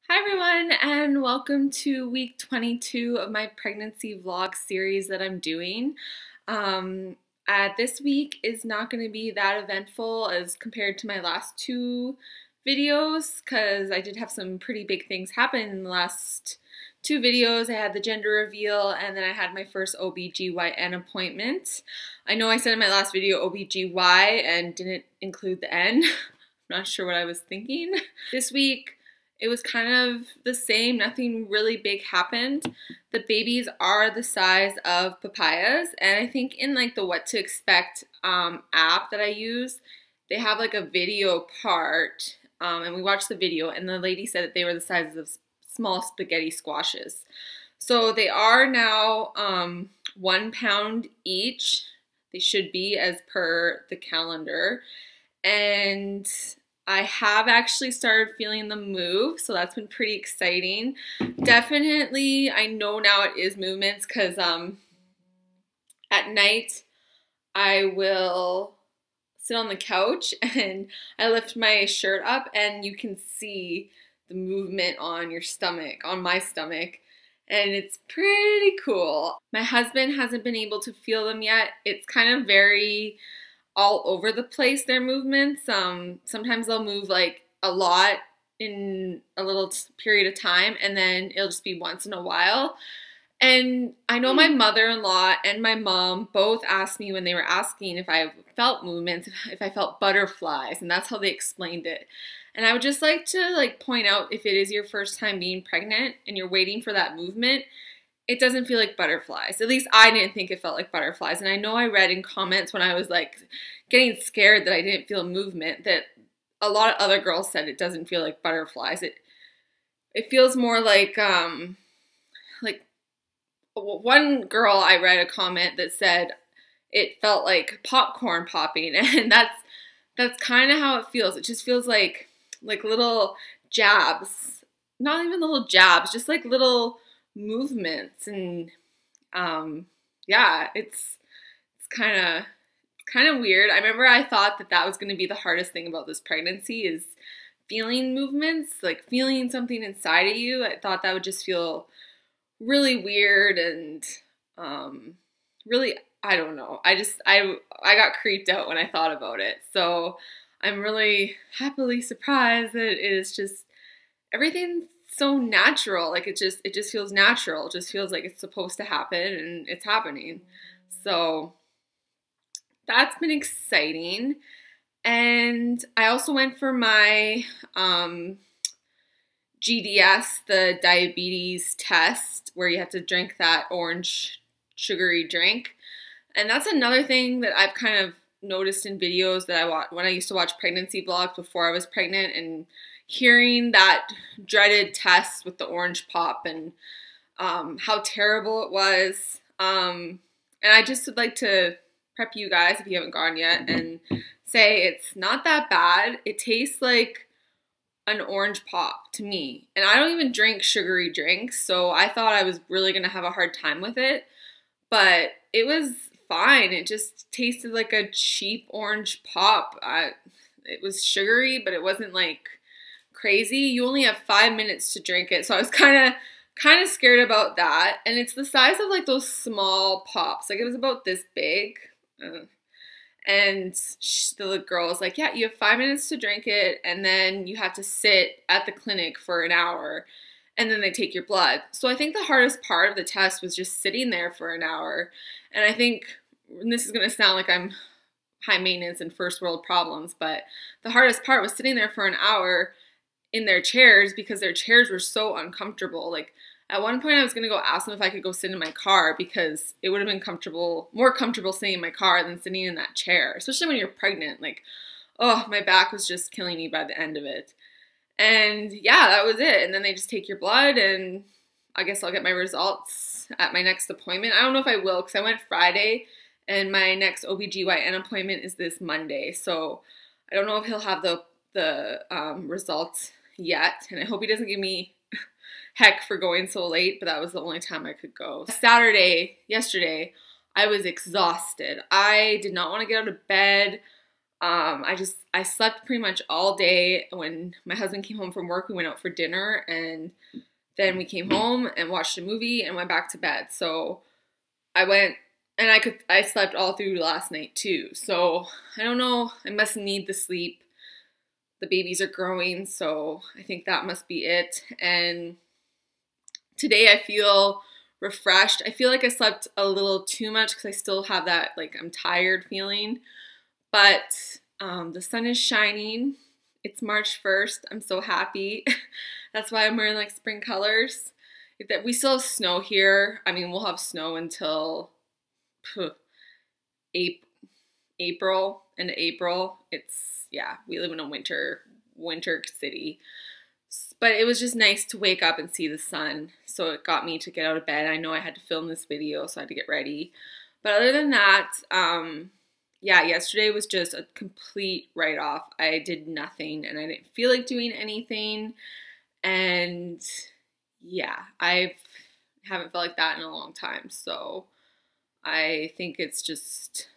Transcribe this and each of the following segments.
Hi everyone, and welcome to week 22 of my pregnancy vlog series that I'm doing. Um, this week is not going to be that eventful as compared to my last two videos because I did have some pretty big things happen in the last two videos. I had the gender reveal and then I had my first OBGYN appointment. I know I said in my last video OBGY and didn't include the N. I'm not sure what I was thinking. This week it was kind of the same. Nothing really big happened. The babies are the size of papayas, and I think in like the What to Expect app that I use, they have like a video part, and we watched the video, and the lady said that they were the size of small spaghetti squashes. So they are now 1 pound each. They should be as per the calendar, and I have actually started feeling them move, so that's been pretty exciting. Definitely, I know now it is movements because at night I will sit on the couch and I lift my shirt up and you can see the movement on your stomach, on my stomach, and it's pretty cool. My husband hasn't been able to feel them yet. It's kind of very all over the place, their movements. Sometimes they'll move like a lot in a little period of time, and then it'll just be once in a while. And I know my mother-in-law and my mom both asked me when they were asking if I felt movements, if I felt butterflies, and that's how they explained it. And I would just like to point out, if it is your first time being pregnant and you're waiting for that movement, it doesn't feel like butterflies. At least I didn't think it felt like butterflies. And I know I read in comments when I was getting scared that I didn't feel movement that a lot of other girls said it doesn't feel like butterflies. It feels more like one girl, I read a comment that said it felt like popcorn popping, and that's kind of how it feels. It just feels like little jabs. Not even little jabs, just like little movements. And yeah, it's kind of weird. I remember I thought that was going to be the hardest thing about this pregnancy is feeling movements, like feeling something inside of you. I thought that would just feel really weird and really, I don't know. I got creeped out when I thought about it. So I'm really happily surprised that it is just everything so natural. Like it just feels natural. It just feels like it's supposed to happen and it's happening. So that's been exciting. And I also went for my GDS, the diabetes test, where you have to drink that orange sugary drink. And that's another thing that I've kind of noticed in videos that I watch when I used to watch pregnancy vlogs before I was pregnant, and hearing that dreaded test with the orange pop and how terrible it was. And I just would like to prep you guys, if you haven't gone yet, and say it's not that bad. It tastes like an orange pop to me. And I don't even drink sugary drinks, so I thought I was really going to have a hard time with it. But it was fine. It just tasted like a cheap orange pop. It was sugary, but it wasn't like crazy. You only have 5 minutes to drink it, so I was kind of scared about that. And it's the size of like those small pops. Like it was about this big. And the girl was like, yeah, you have 5 minutes to drink it, and then you have to sit at the clinic for an hour, and then they take your blood. So I think the hardest part of the test was just sitting there for an hour. And I think, and this is going to sound like I'm high maintenance and first world problems, but the hardest part was sitting there for an hour in their chairs because their chairs were so uncomfortable. Like at one point I was going to go ask them if I could go sit in my car because it would have been more comfortable sitting in my car than sitting in that chair, especially when you're pregnant. Like, oh, my back was just killing me by the end of it. And yeah, that was it. And then they just take your blood, and I guess I'll get my results at my next appointment. I don't know if I will because I went Friday and my next OBGYN appointment is this Monday. So I don't know if he'll have the results yet. And I hope he doesn't give me heck for going so late, but that was the only time I could go. Yesterday, I was exhausted. I did not want to get out of bed. I slept pretty much all day. When my husband came home from work, we went out for dinner, and then we came home and watched a movie and went back to bed. So I went and I slept all through last night too. So I don't know, I must need the sleep. The babies are growing, so I think that must be it. And today I feel refreshed. I feel like I slept a little too much because I still have that like I'm tired feeling. But the sun is shining. It's March 1st. I'm so happy. That's why I'm wearing like spring colors. We still have snow here. I mean, we'll have snow until April. End of April. Yeah, we live in a winter city. But it was just nice to wake up and see the sun. So it got me to get out of bed. I know I had to film this video, so I had to get ready. But other than that, yeah, yesterday was just a complete write-off. I did nothing and I didn't feel like doing anything. And yeah, I haven't felt like that in a long time. So I think it's just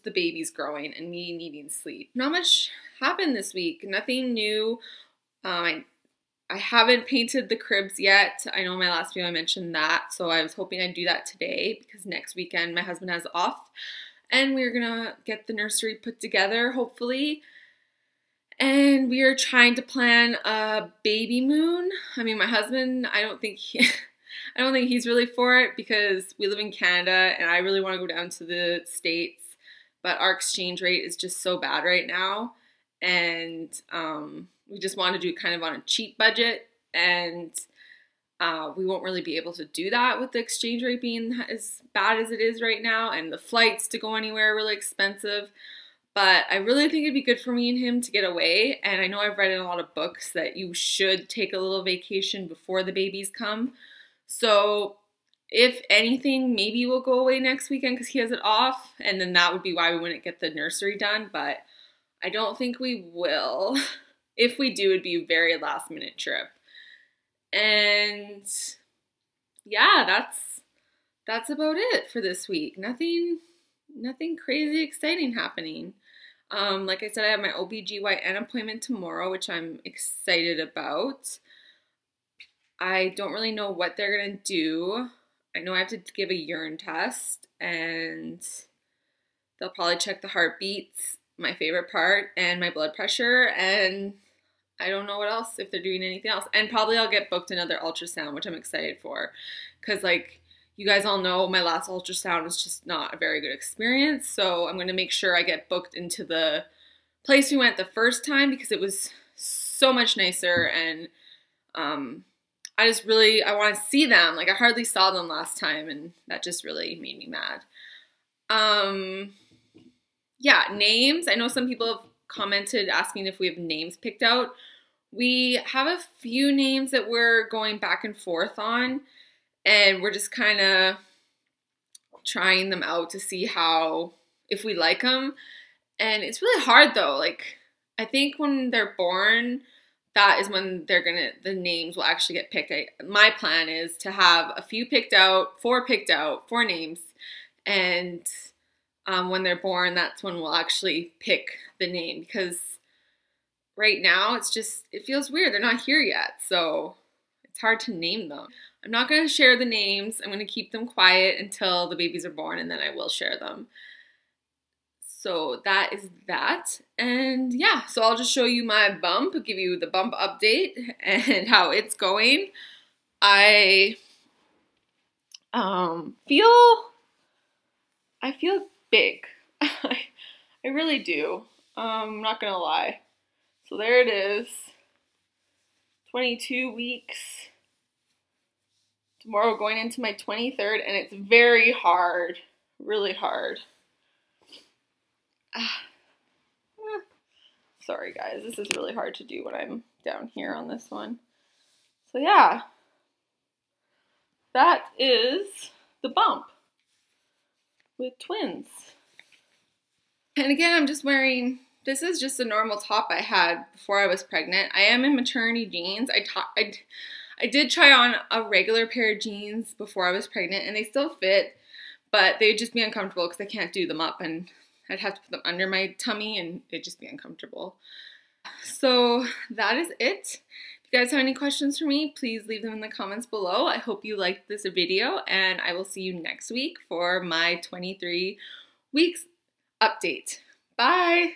the babies growing and me needing sleep. Not much happened this week. Nothing new. I haven't painted the cribs yet. I know in my last video I mentioned that, so I was hoping I'd do that today because next weekend my husband has off and we're gonna get the nursery put together, hopefully. And we are trying to plan a baby moon. I mean, my husband, I don't think he's really for it because we live in Canada and I really want to go down to the States, but our exchange rate is just so bad right now. And we just want to do it kind of on a cheap budget, and we won't really be able to do that with the exchange rate being as bad as it is right now, and the flights to go anywhere are really expensive. But I really think it'd be good for me and him to get away, and I know I've read in a lot of books that you should take a little vacation before the babies come. So if anything, maybe we'll go away next weekend because he has it off, and then that would be why we wouldn't get the nursery done, but I don't think we will. If we do, it'd be a very last minute trip. And yeah, that's about it for this week. Nothing crazy exciting happening. Like I said, I have my OBGYN appointment tomorrow, which I'm excited about. I don't really know what they're gonna do. I know I have to give a urine test, and they'll probably check the heartbeats, my favorite part, and my blood pressure, and I don't know what else, if they're doing anything else. And probably I'll get booked another ultrasound, which I'm excited for, because like you guys all know, my last ultrasound was just not a very good experience, so I'm going to make sure I get booked into the place we went the first time because it was so much nicer, and I want to see them. Like I hardly saw them last time, and that just really made me mad. Yeah, names. I know some people have commented asking if we have names picked out. We have a few names that we're going back and forth on, and we're just kind of trying them out to see if we like them. And it's really hard though. Like I think when they're born, that is when the names will actually get picked. My plan is to have four picked out, four names, and when they're born, that's when we'll actually pick the name, because right now it feels weird. They're not here yet, so it's hard to name them. I'm not going to share the names. I'm going to keep them quiet until the babies are born, and then I will share them. So that is that. And yeah, so I'll just show you my bump, give you the bump update and how it's going. I feel big. I really do. I'm not gonna lie. So there it is. 22 weeks. Tomorrow going into my 23rd, and it's very hard. Really hard. Sorry guys, this is really hard to do when I'm down here on this one. So yeah, that is the bump with twins. And again, I'm just wearing, this is just a normal top I had before I was pregnant. I am in maternity jeans. I did try on a regular pair of jeans before I was pregnant, and they still fit, but they'd just be uncomfortable because I can't do them up, and I'd have to put them under my tummy and it'd just be uncomfortable. So that is it. If you guys have any questions for me, please leave them in the comments below. I hope you liked this video, and I will see you next week for my 23 weeks update. Bye!